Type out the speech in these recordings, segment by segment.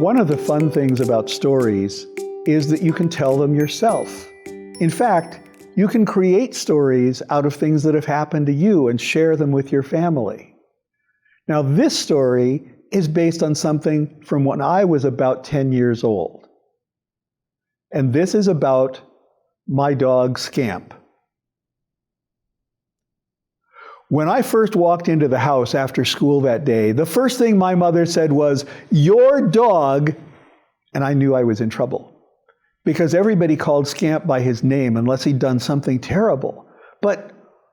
One of the fun things about stories is that you can tell them yourself. In fact, you can create stories out of things that have happened to you and share them with your family. Now, this story is based on something from when I was about 10 years old. And this is about my dog, Scamp. When I first walked into the house after school that day, the first thing my mother said was, "Your dog," and I knew I was in trouble. Because everybody called Scamp by his name unless he'd done something terrible. But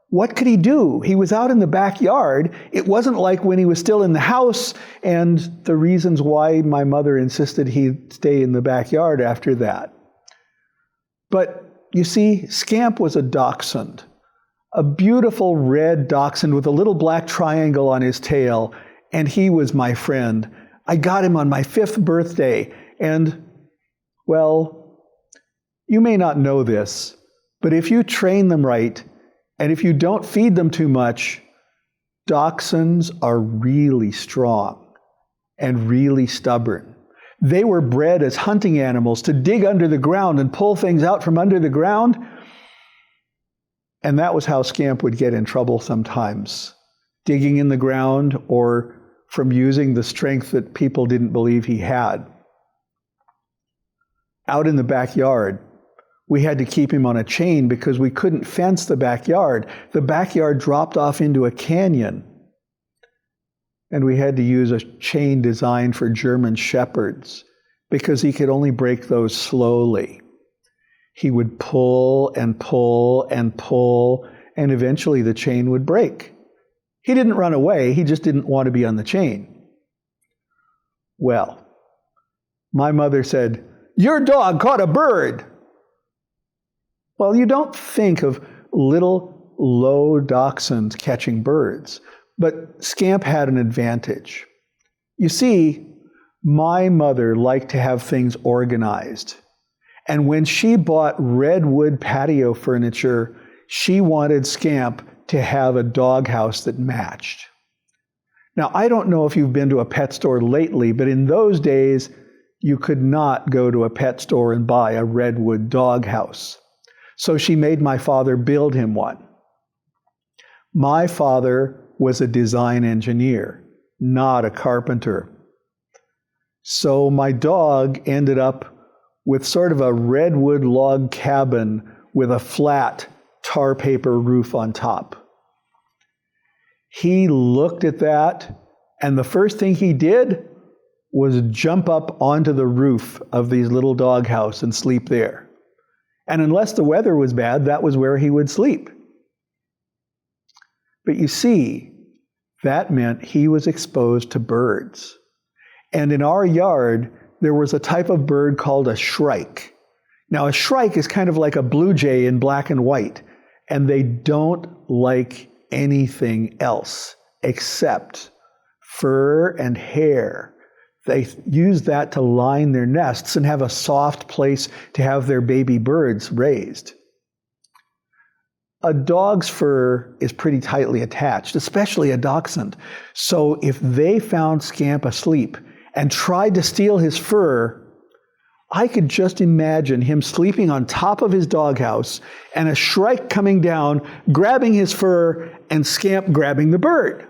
what could he do? He was out in the backyard. It wasn't like when he was still in the house, and the reasons why my mother insisted he stay in the backyard after that. But you see, Scamp was a dachshund. A beautiful red dachshund with a little black triangle on his tail, and he was my friend. I got him on my 5th birthday, and, well, you may not know this, but if you train them right, and if you don't feed them too much, dachshunds are really strong and really stubborn. They were bred as hunting animals to dig under the ground and pull things out from under the ground. And that was how Scamp would get in trouble sometimes, digging in the ground or from using the strength that people didn't believe he had. Out in the backyard, we had to keep him on a chain because we couldn't fence the backyard. The backyard dropped off into a canyon, and we had to use a chain designed for German shepherds because he could only break those slowly. He would pull and pull and pull, and eventually the chain would break. He didn't run away, he just didn't want to be on the chain. Well, my mother said, "Your dog caught a bird." Well, you don't think of little, low dachshunds catching birds, but Scamp had an advantage. You see, my mother liked to have things organized. And when she bought redwood patio furniture, she wanted Scamp to have a doghouse that matched. Now, I don't know if you've been to a pet store lately, but in those days, you could not go to a pet store and buy a redwood doghouse. So she made my father build him one. My father was a design engineer, not a carpenter. So my dog ended up with sort of a redwood log cabin with a flat tar paper roof on top. He looked at that, and the first thing he did was jump up onto the roof of these little doghouse and sleep there. And unless the weather was bad, that was where he would sleep. But you see, that meant he was exposed to birds. And in our yard, there was a type of bird called a shrike. Now, a shrike is kind of like a blue jay in black and white, and they don't like anything else except fur and hair. They use that to line their nests and have a soft place to have their baby birds raised. A dog's fur is pretty tightly attached, especially a dachshund. So if they found Scamp asleep and tried to steal his fur, I could just imagine him sleeping on top of his doghouse and a shrike coming down, grabbing his fur, and Scamp grabbing the bird.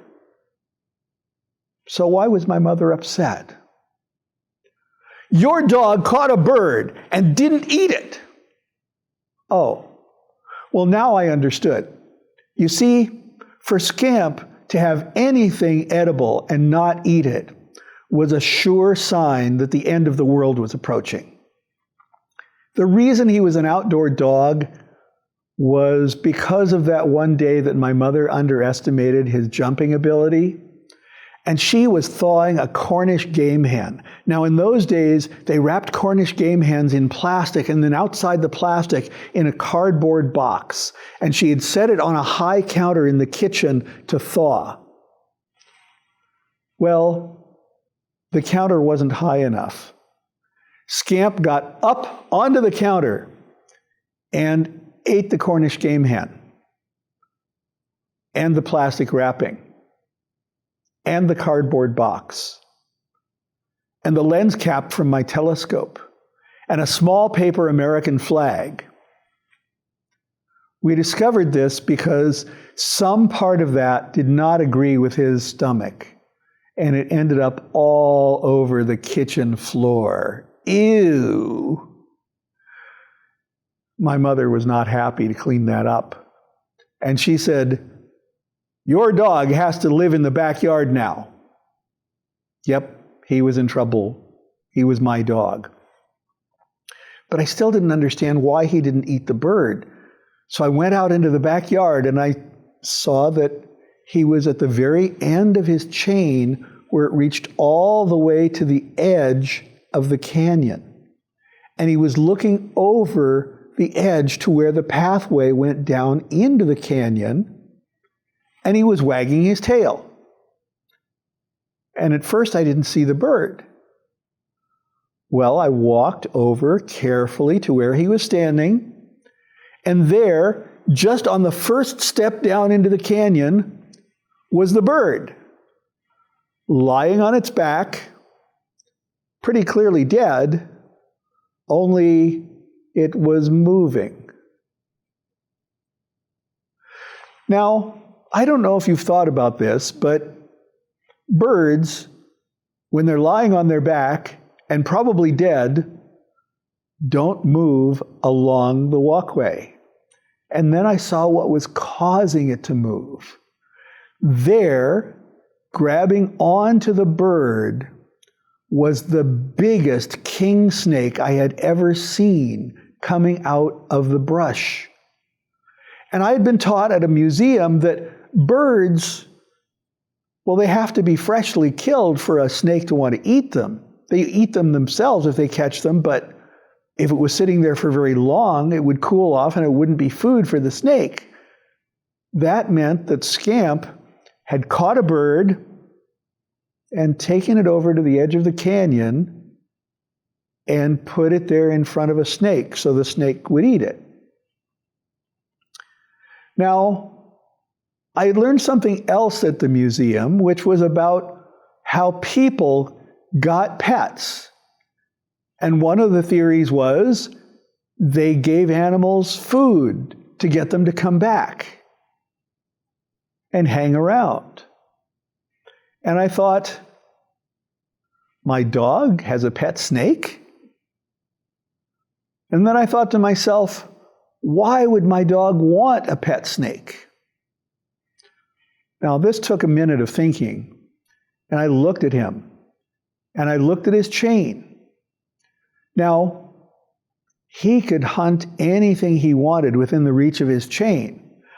So why was my mother upset? "Your dog caught a bird and didn't eat it." Oh, well, now I understood. You see, for Scamp to have anything edible and not eat it was a sure sign that the end of the world was approaching. The reason he was an outdoor dog was because of that one day that my mother underestimated his jumping ability, and she was thawing a Cornish game hen. Now, in those days, they wrapped Cornish game hens in plastic, and then outside the plastic in a cardboard box, and she had set it on a high counter in the kitchen to thaw. Well, the counter wasn't high enough. Scamp got up onto the counter and ate the Cornish game hen and the plastic wrapping and the cardboard box. and the lens cap from my telescope, and a small paper American flag. We discovered this because some part of that did not agree with his stomach, and it ended up all over the kitchen floor. Ew! My mother was not happy to clean that up. And she said, "Your dog has to live in the backyard now." Yep, he was in trouble. He was my dog. But I still didn't understand why he didn't eat the bird. So I went out into the backyard and I saw that he was at the very end of his chain where it reached all the way to the edge of the canyon. And he was looking over the edge to where the pathway went down into the canyon, and he was wagging his tail. And at first I didn't see the bird. Well, I walked over carefully to where he was standing, and there, just on the first step down into the canyon, was the bird, lying on its back, pretty clearly dead, only it was moving. Now, I don't know if you've thought about this, but birds, when they're lying on their back and probably dead, don't move along the walkway. And then I saw what was causing it to move. There, grabbing onto the bird, was the biggest king snake I had ever seen coming out of the brush. And I had been taught at a museum that birds, well, they have to be freshly killed for a snake to want to eat them. They eat them themselves if they catch them, but if it was sitting there for very long, it would cool off and it wouldn't be food for the snake. That meant that Scamp had caught a bird and taken it over to the edge of the canyon and put it there in front of a snake so the snake would eat it. Now, I learned something else at the museum, which was about how people got pets. And one of the theories was they gave animals food to get them to come back and hang around. And I thought, my dog has a pet snake? And then I thought to myself, why would my dog want a pet snake? Now, this took a minute of thinking, and I looked at him, and I looked at his chain. Now, he could hunt anything he wanted within the reach of his chain.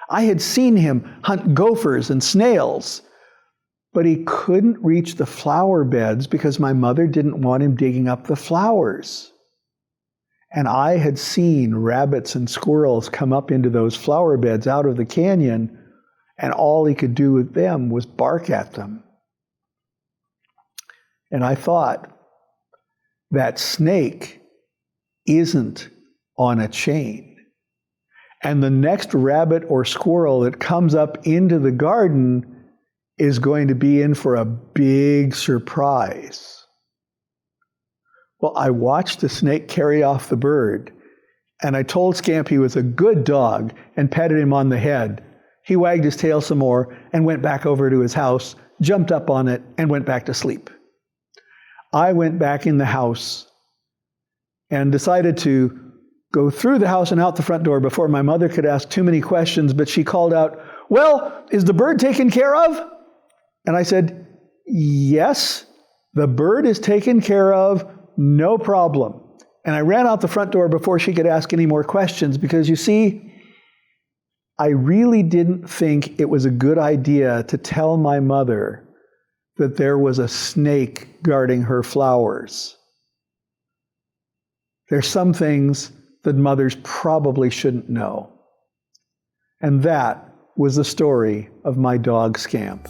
I had seen him hunt gophers and snails, but he couldn't reach the flower beds because my mother didn't want him digging up the flowers. And I had seen rabbits and squirrels come up into those flower beds out of the canyon, and all he could do with them was bark at them. And I thought, that snake isn't on a chain. And the next rabbit or squirrel that comes up into the garden is going to be in for a big surprise. Well, I watched the snake carry off the bird, and I told Scamp he was a good dog and patted him on the head. He wagged his tail some more and went back over to his house, jumped up on it, and went back to sleep. I went back in the house and decided to go through the house and out the front door before my mother could ask too many questions, but she called out, "Well, is the bird taken care of?" And I said, "Yes, the bird is taken care of, no problem." And I ran out the front door before she could ask any more questions because, you see, I really didn't think it was a good idea to tell my mother that there was a snake guarding her flowers. There's some things that mothers probably shouldn't know. And that was the story of my dog Scamp.